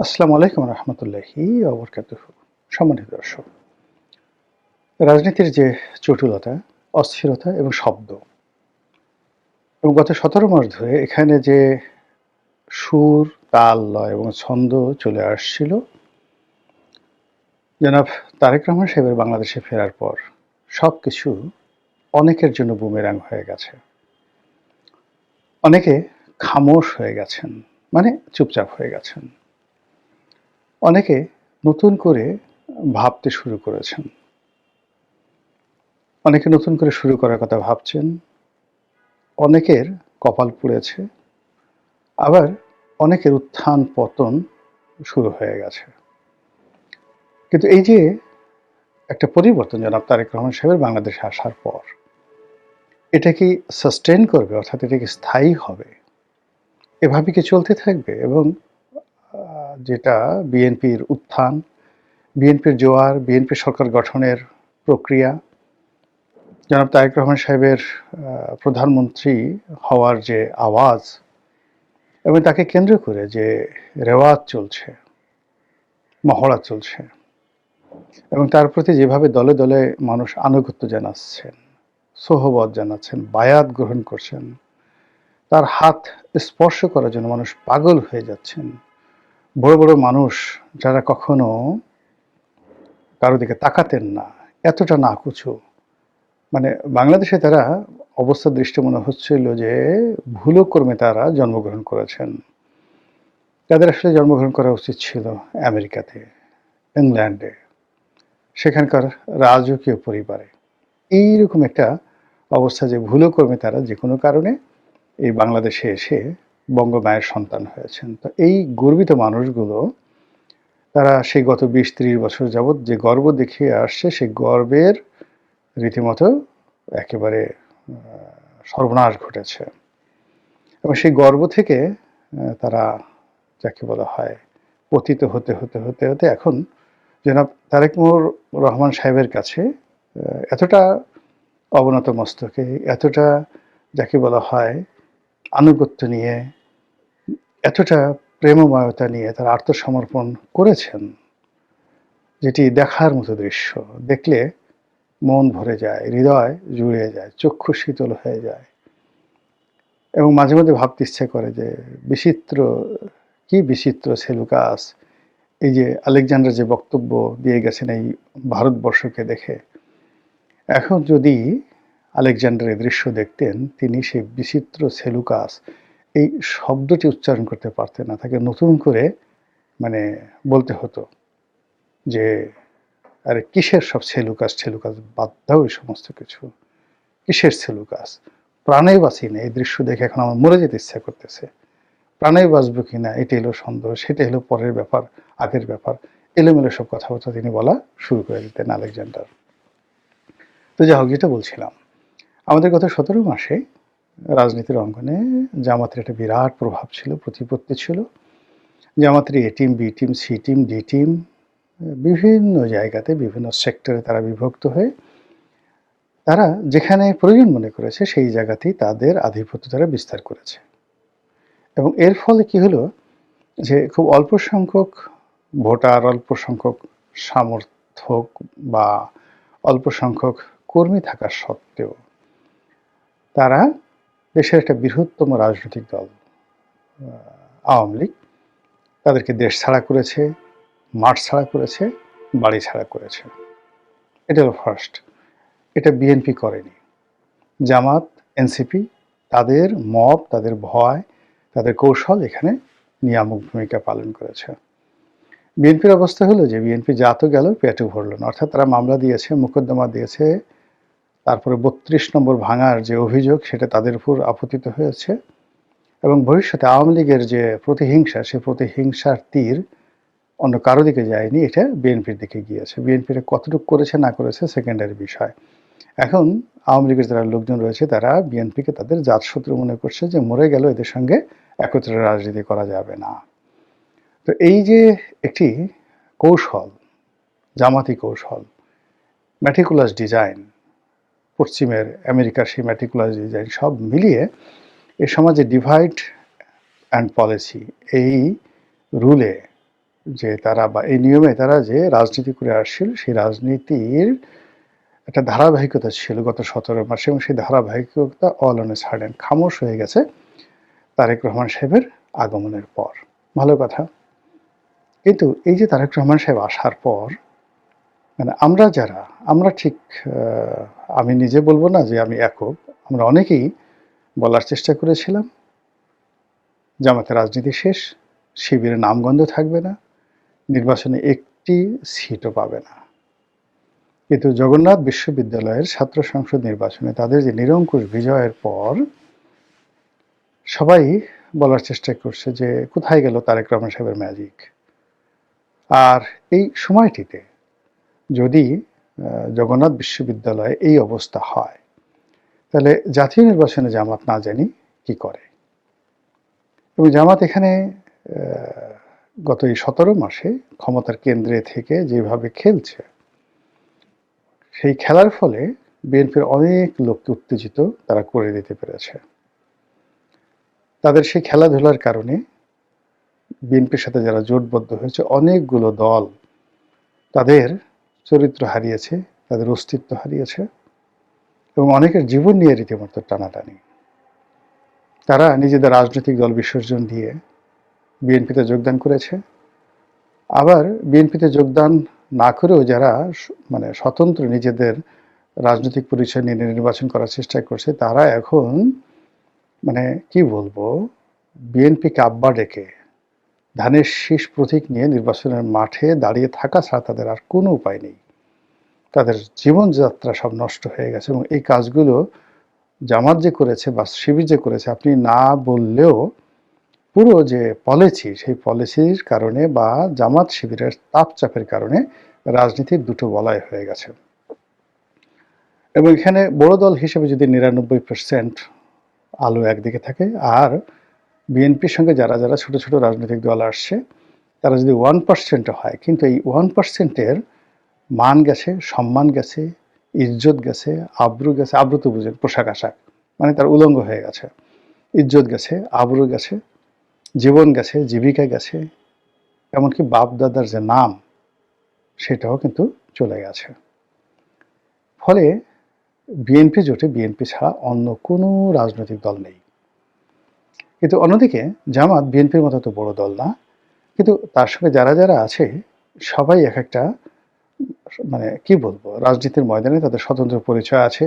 আসসালামু আলাইকুম রহমতুল্লাহি ওয়া বারাকাতুহু। সম্মানিত দর্শক, রাজনীতির যে জটিলতা, অস্থিরতা এবং শব্দ এবং গত ১৭ মাস ধরে এখানে যে সুর, তাল, লয় এবং ছন্দ চলে আসছিল, জনাব তারেক রহমান সাহেবের বাংলাদেশে ফেরার পর সবকিছু অনেকের জন্য বুমেরাং হয়ে গেছে। অনেকে খামোশ হয়ে গেছেন, মানে চুপচাপ হয়ে গেছেন। অনেকে নতুন করে ভাবতে শুরু করেছেন। অনেকে নতুন করে শুরু করার কথা ভাবছেন। অনেকের কপাল পুড়েছে, আবার অনেকের উত্থান পতন শুরু হয়ে গেছে। কিন্তু এই যে একটা পরিবর্তন জনাব তারেক রহমান সাহেবের বাংলাদেশে আসার পর, এটা কি সাস্টেইন করবে, অর্থাৎ এটা কি স্থায়ী হবে? এভাবে কি চলতে থাকবে? এবং যেটা বিএনপির উত্থান, বিএনপির জোয়ার, বিএনপি সরকার গঠনের প্রক্রিয়া, জনাব তারেক রহমান সাহেবের প্রধানমন্ত্রী হওয়ার যে আওয়াজ এবং তাকে কেন্দ্র করে যে রেওয়াজ চলছে, মহড়া চলছে এবং তার প্রতি যেভাবে দলে দলে মানুষ আনুগত্য জানাচ্ছেন, সোহবত জানাচ্ছেন, বায়াত গ্রহণ করছেন, তার হাত স্পর্শ করার জন্য মানুষ পাগল হয়ে যাচ্ছেন। বড় বড় মানুষ যারা কখনো কারো দিকে তাকাতেন না, এতটা নাকুচু, মানে বাংলাদেশে তারা অবস্থা দৃষ্টি মনে হচ্ছিল যে ভুলক্রমে তারা জন্মগ্রহণ করেছেন। তাদের আসলে জন্মগ্রহণ করা উচিত ছিল আমেরিকাতে, ইংল্যান্ডে, সেখানকার রাজকীয় পরিবারে। এইরকম একটা অবস্থা যে ভুলক্রমে তারা যে কোনো কারণে এই বাংলাদেশে এসে বঙ্গমায়ের সন্তান হয়েছেন। তো এই গর্বিত মানুষগুলো তারা সেই গত ২০-৩০ বছর যাবৎ যে গর্ব দেখিয়ে আসছে, সেই গর্বের রীতিমতো একেবারে সর্বনাশ ঘটেছে এবং সেই গর্ব থেকে তারা যাকে বলা হয় পতিত হতে হতে হতে হতে এখন জনাব তারেক রহমান সাহেবের কাছে এতটা অবনত মস্তকে, এতটা যাকে বলা হয় আনুগত্য নিয়ে, এতটা প্রেমময়তা নিয়ে তারা আত্মসমর্পণ করেছেন, যেটি দেখার মতো দৃশ্য। দেখলে মন ভরে যায়, হৃদয় জুড়ে যায়, চক্ষু শীতল হয়ে যায় এবং মাঝে মধ্যে ভাবতে ইচ্ছে করে যে বিচিত্র, কি বিচিত্র সেলুকাস, এই যে আলেকজান্ডার যে বক্তব্য দিয়ে গেছেন এই ভারতবর্ষকে দেখে, এখন যদি আলেকজান্ডারের দৃশ্য দেখতেন, তিনি সেই বিচিত্র সেলুকাস এই শব্দটি উচ্চারণ করতে পারতেন না। তাকে নতুন করে মানে বলতে হতো যে আরে কিসের সব সেলুকাস ঠেলুকাস, বাদ দাও এই সমস্ত কিছু, কিসের সেলুকাস, প্রাণে বাঁচি না। এই দৃশ্য দেখে এখন আমার মরে যেতে ইচ্ছা করতেছে, প্রাণে বাঁচবো কিনা এটা এলো সন্দেহ, সেটা হলো পরের ব্যাপার, আগের ব্যাপার, এলোমেলো সব কথাবার্তা তিনি বলা শুরু করে দিতেন আলেকজান্ডার। তো যাই হোক, যেটা বলছিলাম, আমাদের গত ১৭ মাসে রাজনীতির অঙ্গনে জামাতের একটা বিরাট প্রভাব ছিল, প্রতিপত্তি ছিল। জামাতের A team, B team, C team, D team, বিভিন্ন জায়গাতে বিভিন্ন সেক্টরে তারা বিভক্ত হয়ে তারা যেখানে প্রয়োজন মনে করেছে সেই জায়গাতেই তাদের আধিপত্য তারা বিস্তার করেছে এবং এর ফলে কি হলো যে খুব অল্প সংখ্যক ভোটার, অল্প সংখ্যক সমর্থক বা অল্প সংখ্যক কর্মী থাকা সত্ত্বেও তারা দেশের একটা বৃহত্তম রাজনৈতিক দল আওয়ামী লীগ তাদেরকে দেশ ছাড়া করেছে, মাঠ ছাড়া করেছে, বাড়ি ছাড়া করেছে। এটা হলো ফার্স্ট। এটা বিএনপি করেনি। জামাত, এনসিপি তাদের মব, তাদের ভয়, তাদের কৌশল এখানে নিয়ামক ভূমিকা পালন করেছে। বিএনপির অবস্থা হলো যে বিএনপি যা তো গেল, পেটে ভরল না। অর্থাৎ তারা মামলা দিয়েছে, মোকদ্দমা দিয়েছে, তারপরে ৩২ নম্বর ভাঙার যে অভিযোগ সেটা তাদের উপর আপতিত হয়েছে এবং ভবিষ্যতে আওয়ামী লীগের যে প্রতিহিংসা, সেই প্রতিহিংসার তীর অন্য কারো দিকে যায়নি, এটা বিএনপির দিকে গিয়েছে। বিএনপির কতটুকু করেছে না করেছে সেকেন্ডারি বিষয়। এখন আওয়ামী লীগের যারা লোকজন রয়েছে তারা বিএনপিকে তাদের জাতশত্রু মনে করছে, যে মরে গেল এদের সঙ্গে একত্রে রাজনীতি করা যাবে না। তো এই যে একটি কৌশল, জামাতি কৌশল, ম্যাটিকুলাস ডিজাইন, পশ্চিমের আমেরিকার সেই ম্যাটিকুলাস ডিজাইন সব মিলিয়ে এ সমাজে ডিভাইড অ্যান্ড পলিসি এই রুলে যে তারা বা এই নিয়মে তারা যে রাজনীতি করে আসছিল, সেই রাজনীতির একটা ধারাবাহিকতা ছিল গত 17 মাসে, এবং সেই ধারাবাহিকতা অল অন এ সাডেন খামোশ হয়ে গেছে তারেক রহমান সাহেবের আগমনের পর। ভালো কথা। কিন্তু এই যে তারেক রহমান সাহেব আসার পর মানে আমরা ঠিক আমি নিজে বলব না যে আমি একক, আমরা অনেকেই বলার চেষ্টা করেছিলাম জামাতের রাজনীতি শেষ, শিবিরের নামগন্ধ থাকবে না, নির্বাচনে একটি সিটও পাবে না। কিন্তু জগন্নাথ বিশ্ববিদ্যালয়ের ছাত্র সংসদ নির্বাচনে তাদের যে নিরঙ্কুশ বিজয়ের পর সবাই বলার চেষ্টা করছে যে কোথায় গেল তারেক রহমান সাহেবের ম্যাজিক। আর এই সময়টিতে যদি জগন্নাথ বিশ্ববিদ্যালয়ে এই অবস্থা হয়, তাহলে জাতীয় নির্বাচনে জামাত না জানি কি করে। এবং জামাত এখানে গত এই 17 মাসে ক্ষমতার কেন্দ্রে থেকে যেভাবে খেলছে, সেই খেলার ফলে বিএনপির অনেক লোককে উত্তেজিত তারা করে দিতে পেরেছে। তাদের সেই খেলাধুলার কারণে বিএনপির সাথে যারা জোটবদ্ধ হয়েছে, অনেকগুলো দল তাদের চরিত্র হারিয়েছে, তাদের অস্তিত্ব হারিয়েছে, এবং অনেকের জীবন নিয়ে রীতিমতো টানাটানি। তারা নিজেদের রাজনৈতিক দল বিসর্জন দিয়ে বিএনপিতে যোগদান করেছে। আবার বিএনপিতে যোগদান না করেও যারা মানে স্বতন্ত্র নিজেদের রাজনৈতিক পরিচয় নিয়ে নির্বাচন করার চেষ্টা করছে, তারা এখন মানে কি বলবো, বিএনপিকে আব্বা ডেকে ধানের শীষ প্রতীক নিয়ে নির্বাচনের মাঠে দাঁড়িয়ে থাকা ছাড়া তাদের আর কোনো উপায় নেই। তাদের জীবনযাত্রা সব নষ্ট হয়ে গেছে। এবং এই কাজগুলো জামাত যে করেছে বা শিবির যে করেছে, আপনি না বললেও পুরো যে পলিসি, সেই পলিসির কারণে বা জামাত শিবিরের তাপচাপের কারণে রাজনীতির দুটো বলয় হয়ে গেছে। এবং এখানে বড় দল হিসেবে যদি 99% আলো একদিকে থাকে, আর বিএনপির সঙ্গে যারা যারা ছোট ছোট রাজনৈতিক দল আসছে তারা যদি 1% হয়, কিন্তু এই 1%-এর মান গেছে, সম্মান গেছে, ইজ্জত গেছে, আব্রু গেছে। আব্রু তো বুঝেন, পোশাক আশাক, মানে তার উলঙ্গ হয়ে গেছে। ইজ্জত গেছে, আব্রু গেছে, জীবন গেছে, জীবিকা গেছে, এমনকি বাপ দাদার যে নাম সেটাও কিন্তু চলে গেছে। ফলে বিএনপি জোটে বিএনপি ছাড়া অন্য কোনো রাজনৈতিক দল নেই। কিন্তু অন্যদিকে জামাত বিএনপির মতো তো বড় দল না, কিন্তু তার সঙ্গে যারা যারা আছে সবাই এক একটা মানে কি বলবো, রাজনীতির ময়দানে তাদের স্বতন্ত্র পরিচয় আছে,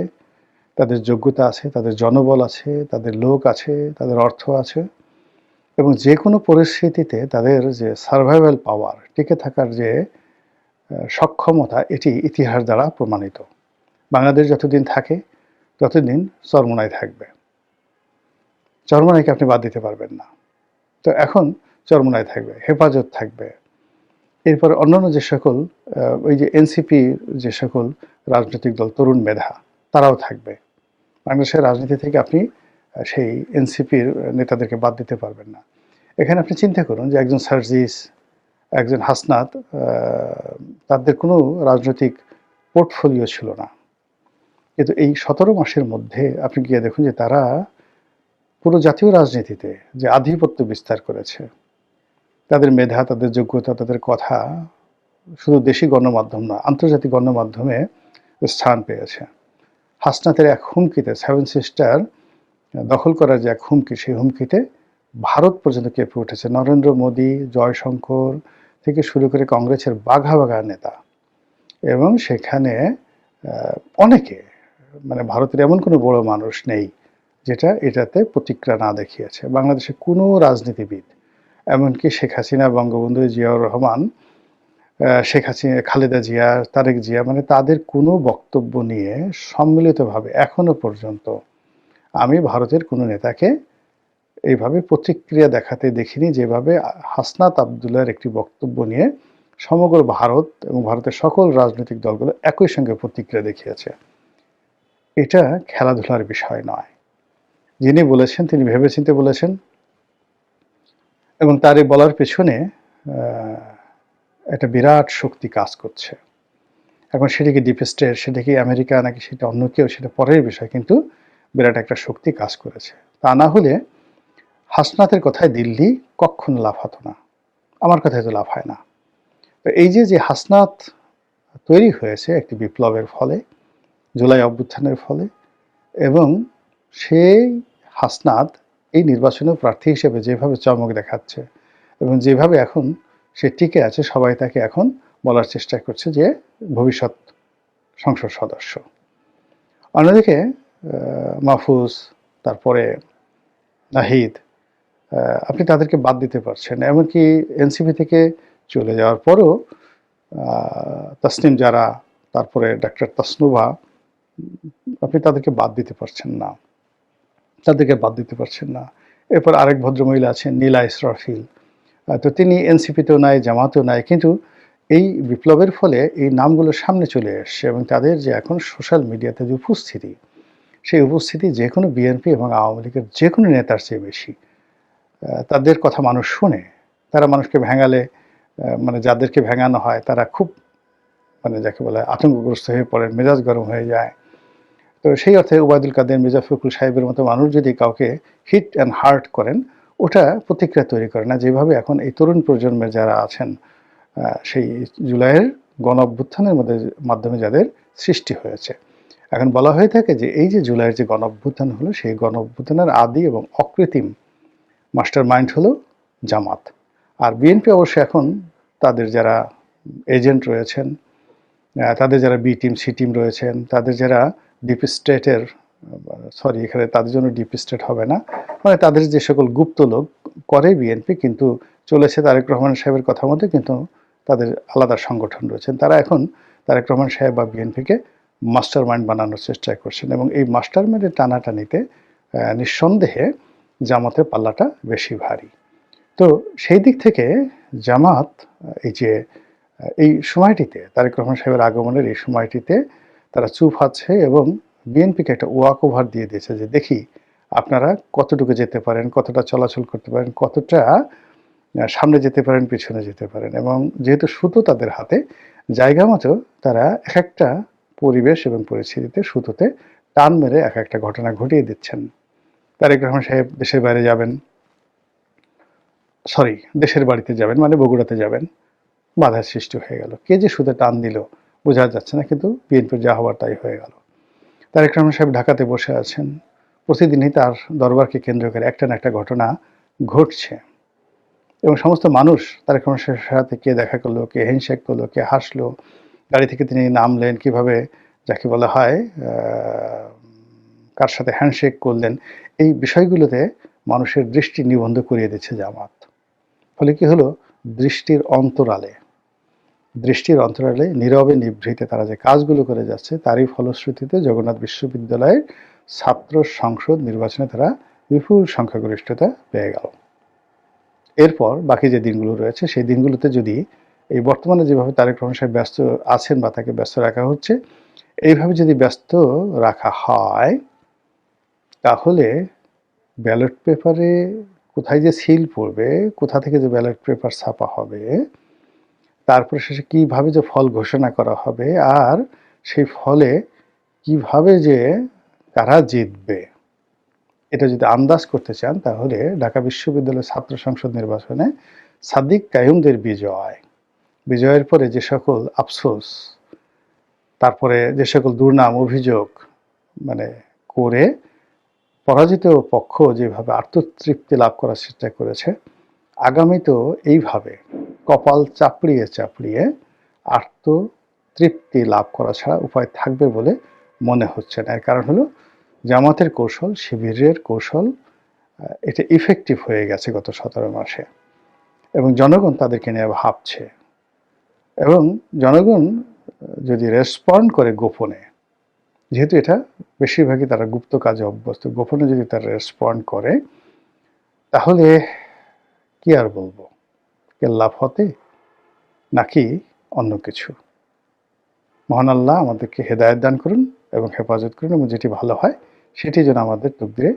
তাদের যোগ্যতা আছে, তাদের জনবল আছে, তাদের লোক আছে, তাদের অর্থ আছে, এবং যে কোনো পরিস্থিতিতে তাদের যে সার্ভাইভাল পাওয়ার, টিকে থাকার যে সক্ষমতা, এটি ইতিহাস দ্বারা প্রমাণিত। বাংলাদেশ যতদিন থাকে ততদিন চরমোনাই থাকবে, চরমোনাইকে আপনি বাদ দিতে পারবেন না। তো এখন চরমোনাই থাকবে, হেফাজত থাকবে, এরপর অন্যান্য যে সকল ওই যে এনসিপি যে সকল রাজনৈতিক দল, তরুণ মেধা, তারাও থাকবে। বাংলাদেশের রাজনীতি থেকে আপনি সেই এনসিপির নেতাদেরকে বাদ দিতে পারবেন না। এখানে আপনি চিন্তা করুন যে একজন সার্জিস, একজন হাসনাত, তাদের কোনো রাজনৈতিক পোর্টফোলিও ছিল না, কিন্তু এই 17 মাসের মধ্যে আপনি গিয়ে দেখুন যে তারা পুরো জাতীয় রাজনীতিতে যে আধিপত্য বিস্তার করেছে, তাদের মেধা, তাদের যোগ্যতা, তাদের কথা শুধু দেশি গণমাধ্যম না, আন্তর্জাতিক গণমাধ্যমে স্থান পেয়েছে। হাসনাতের এক হুমকিতে, 7 সিস্টার দখল করার যে এক হুমকি, সেই হুমকিতে ভারত পর্যন্ত কেঁপে উঠেছে। নরেন্দ্র মোদী, জয়শঙ্কর থেকে শুরু করে কংগ্রেসের বাঘা বাঘা নেতা, এবং সেখানে অনেকে, মানে ভারতের এমন কোনো বড় মানুষ নেই যেটা এটাতে প্রতিক্রিয়া না দেখিয়েছে। বাংলাদেশে কোনো রাজনীতিবিদ, এমনকি শেখ হাসিনা, বঙ্গবন্ধু, জিয়াউর রহমান, শেখ হাসিনা, খালেদা জিয়া, তারেক জিয়া, মানে তাদের কোনো বক্তব্য নিয়ে সম্মিলিতভাবে এখনো পর্যন্ত আমি ভারতের কোনো নেতাকে এইভাবে প্রতিক্রিয়া দেখাতে দেখিনি, যেভাবে হাসনাত আবদুল্লাহর একটি বক্তব্য নিয়ে সমগ্র ভারত এবং ভারতের সকল রাজনৈতিক দলগুলো একই সঙ্গে প্রতিক্রিয়া দেখিয়েছে। এটা খেলাধুলার বিষয় নয়। যিনি বলেছেন তিনি ভেবেচিন্তে বলেছেন, এবং তার এই বলার পেছনে একটা বিরাট শক্তি কাজ করছে। এখন সেটা কি ডিপ স্টেট, সেটা কি আমেরিকা, নাকি সেটা অন্য কেউ, সেটা পরের বিষয়, কিন্তু বিরাট একটা শক্তি কাজ করেছে। তা না হলে হাসনাতের কথায় দিল্লি কখনো লাফাতো না। আমার কথায় তো লাভ হয় না। তো এই যে হাসনাত তৈরি হয়েছে একটি বিপ্লবের ফলে, জুলাই অভ্যুত্থানের ফলে, এবং সেই হাসনাত এই নির্বাচনে প্রার্থী হিসেবে যেভাবে চমক দেখাচ্ছে এবং যেভাবে এখন সে টিকে আছে, সবাই তাকে এখন বলার চেষ্টা করছে যে ভবিষ্যৎ সংসদ সদস্য। অন্যদিকে মাহফুজ, তারপরে নাহিদ, আপনি তাদেরকে বাদ দিতে পারছেন। এমনকি এনসিপি থেকে চলে যাওয়ার পরও তাসনিম জারা, তারপরে ডাক্তার তাসনুভা, আপনি তাদেরকে বাদ দিতে পারছেন না, তাদেরকে বাদ দিতে পারছেন না। এরপর আরেক ভদ্রমহিলা আছেন নীলা ইসরাফিল, তো তিনি এনসিপিতেও নাই, জামাতেও নাই, কিন্তু এই বিপ্লবের ফলে এই নামগুলো সামনে চলে এসছে এবং তাদের যে এখন সোশ্যাল মিডিয়াতে যে উপস্থিতি, সেই উপস্থিতি যে কোনো বিএনপি এবং আওয়ামী লীগের যে কোনো নেতার চেয়ে বেশি। তাদের কথা মানুষ শোনে, তারা মানুষকে ভেঙালে, মানে যাদেরকে ভেঙানো হয় তারা খুব, মানে যাকে বলে আতঙ্কগ্রস্ত হয়ে পড়েন, মেজাজ গরম হয়ে যায়। তো সেই অর্থে ওবায়দুল কাদের, মির্জা ফখরুল সাহেবের মতো মানুষ যদি কাউকে হিট অ্যান্ড হার্ট করেন, ওটা প্রতিক্রিয়া তৈরি করে না, যেভাবে এখন এই তরুণ প্রজন্মের যারা আছেন, সেই জুলাইয়ের গণ অভ্যুত্থানের মাধ্যমে যাদের সৃষ্টি হয়েছে। এখন বলা হয়ে থাকে যে এই যে জুলাইয়ের যে গণ অভ্যুত্থান হলো, সেই গণ অভ্যুত্থানের আদি এবং অকৃত্রিম মাস্টার মাইন্ড হলো জামাত। আর বিএনপি অবশ্য এখন তাদের যারা এজেন্ট রয়েছেন, তাদের যারা বি টিম, সি টিম রয়েছেন, তাদের যারা ডিপ স্টেটের, সরি এখানে তাদের জন্য ডিপ স্টেট হবে না, মানে তাদের যে সকল গুপ্ত লোক করে বিএনপি, কিন্তু চলেছে তারেক রহমান সাহেবের কথা মতো, কিন্তু তাদের আলাদা সংগঠন রয়েছেন। তারা এখন তারেক রহমান সাহেব বা বিএনপিকে মাস্টার মাইন্ড বানানোর চেষ্টা করছেন এবং এই মাস্টার মাইন্ডের টানাটানিতে নিঃসন্দেহে জামাতের পাল্লাটা বেশি ভারী। তো সেই দিক থেকে জামাত এই যে এই সময়টিতে, তারেক রহমান সাহেবের আগমনের এই সময়টিতে তারা চুপ আছে এবং বিএনপিকে একটা ওয়াক ওভার দিয়ে দিয়েছে যে দেখি আপনারা কতটুকু যেতে পারেন, কতটা চলাচল করতে পারেন, কতটা সামনে যেতে পারেন, পিছনে যেতে পারেন। এবং যেহেতু সুতো তাদের হাতে, জায়গা মতো তারা এক একটা পরিবেশ এবং পরিস্থিতিতে সুতোতে টান মেরে এক একটা ঘটনা ঘটিয়ে দিচ্ছেন। তারেক রহমান সাহেব দেশের বাইরে যাবেন, সরি দেশের বাড়িতে যাবেন, মানে বগুড়াতে যাবেন, বাধার সৃষ্টি হয়ে গেল। কে যে সুদে টান দিল বোঝা যাচ্ছে না, কিন্তু বিএনপির যা হওয়ার তাই হয়ে গেল। তারেক রহমান সাহেব ঢাকাতে বসে আছেন, প্রতিদিনই তার দরবারকে কেন্দ্র করে একটা না একটা ঘটনা ঘটছে এবং সমস্ত মানুষ তারেক রহমান সাহেবের সাথে কে দেখা করলো, কে হ্যান্ডশেক করলো, কে হাসলো, গাড়ি থেকে তিনি নামলেন, কিভাবে যাকে বলা হয় কার সাথে হ্যান্ডশেক করলেন, এই বিষয়গুলোতে মানুষের দৃষ্টি নিবন্ধ করিয়ে দিচ্ছে জামাত। ফলে কি হলো, দৃষ্টির অন্তরালে নীরবে নিভৃতে তারা যে কাজগুলো করে যাচ্ছে, তারই ফলশ্রুতিতে জগন্নাথ বিশ্ববিদ্যালয়ের ছাত্র সংসদ নির্বাচনে তারা বিপুল সংখ্যাগরিষ্ঠতা পেয়ে গেল। এরপর বাকি যে দিনগুলো রয়েছে, সেই দিনগুলোতে যদি এই বর্তমানে যেভাবে তারেক রহমান সাহেব ব্যস্ত আছেন বা তাকে ব্যস্ত রাখা হচ্ছে, এইভাবে যদি ব্যস্ত রাখা হয়, তাহলে ব্যালট পেপারে কোথায় যে সিল পড়বে, কোথা থেকে যে ব্যালট পেপার ছাপা হবে, তারপরে শেষে কীভাবে যে ফল ঘোষণা করা হবে, আর সেই ফলে কিভাবে যে কারা জিতবে, এটা যদি আন্দাজ করতে চান, তাহলে ঢাকা বিশ্ববিদ্যালয়ের ছাত্র সংসদ নির্বাচনে সাদিক কায়ুমদের বিজয়ের পরে যে সকল আফসোস, তারপরে যে সকল দুর্নাম অভিযোগ মানে করে পরাজিত পক্ষ যেভাবে আত্মতৃপ্তি লাভ করার চেষ্টা করেছে, আগামীতেও এইভাবে কপাল চাপড়িয়ে চাপড়িয়ে আত্মতৃপ্তি লাভ করা ছাড়া উপায় থাকবে বলে মনে হচ্ছে না। এর কারণ হলো জামাতের কৌশল, শিবিরের কৌশল, এটা ইফেক্টিভ হয়ে গেছে গত 17 মাসে এবং জনগণ তাদেরকে নিয়ে ভাবছে। এবং জনগণ যদি রেসপন্ড করে গোপনে, যেহেতু এটা বেশিরভাগই তারা গুপ্ত কাজে অভ্যস্ত, গোপনে যদি তারা রেসপন্ড করে, তাহলে কি আর বলবো, কেল্লা ফতে নাকি অন্য কিছু। মহান আল্লাহ আমাদেরকে হেদায়েত দান করুন এবং হেফাজত করুন, এবং যেটি ভালো হয় সেটি যেন আমাদের তকদিরে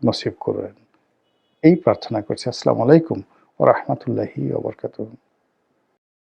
নসিব করবেন, এই প্রার্থনা করছি। আসসালামু আলাইকুম ওয়া রাহমাতুল্লাহি ওয়া বারাকাতুহু।